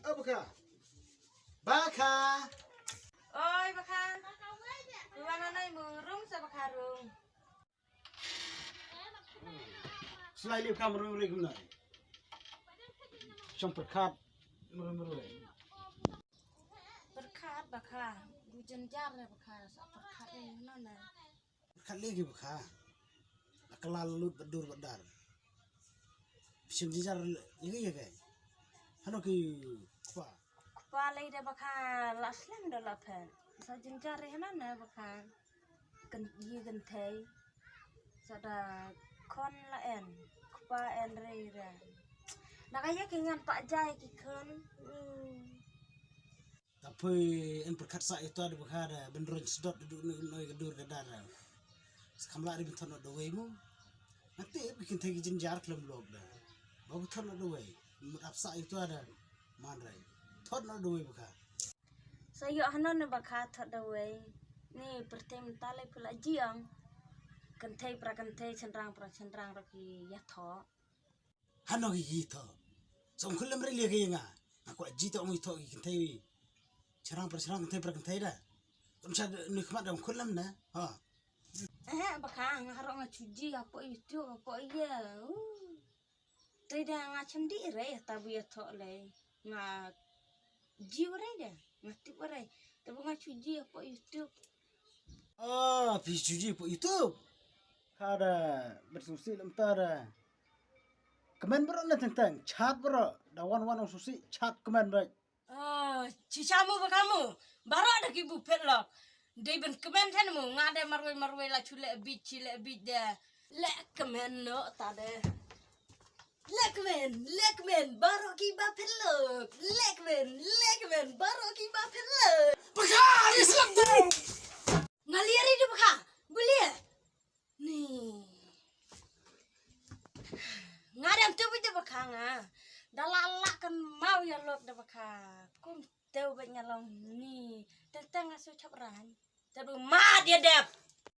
Baka. Baka. Ôi bác Kha, tụi bạn ở đây mừng rung sao bác Kha rung? Selain itu kamu mereka guna. Campur kat mereka. Berkat bác Kha, hujan jar ya bác Kha, sak berkat ini mana? Kat lagi baka. Akalal lut berdur berdar. Sim jijar ini ya kan. Hano ki apa? Kepala ide bác Kha, laslam dah lapan. Sa hujan jar ini mana bác Kha? Gentay, sada kon laen, kepala en reira. Nakaya kingan Pak Jai kikon. Tapi en perkat sa itu ada baka ada beneran sedot duduk noi gedur gedar. Sekamla di benton ada waymu. Nanti bikin tegi jinjar kelam log dah. Bagus ton ada way. Merap sa itu ada manrai. Ton ada way baka. Saya hanon ne bác Kha thật đâu vậy? Ni pertem tale pula jiang. Kentai pra kentai cenderang lagi ya tho. Hano gitu. Song kulam reli ke nga. Aku aji tak mau itu kentai. Cerang kentai dah. Macam nikmat dalam kulam dah. Ha. Bác Kha ngarok ngacuji apa itu apa iya. Reda ngacandi re tabu ya tho le. Nga jiwa reda. Ngati pare. Tabu ngacuji apa itu. Oh, pergi po YouTube. Kada bersusi lentara. Kemen bro na tentang chat bro. Dawan wan susi chat kemen baik. Cicamu bakamu. Baru ada kibu pelok. Dia ben kemen kan mu ngade marwe la chule bit dia. Lek kemen no tade. Lekmen baru kiba pelok. Lekmen baru kiba pelok. Bakar Islam tu. Ngaliari dia baka. Boleh. Nih. Ngadam tu bija baka nga. Dalalak kan mau ya lok dah baka. Kum teu banyak long ni. Tentang asu capran. Tapi ma dia dep.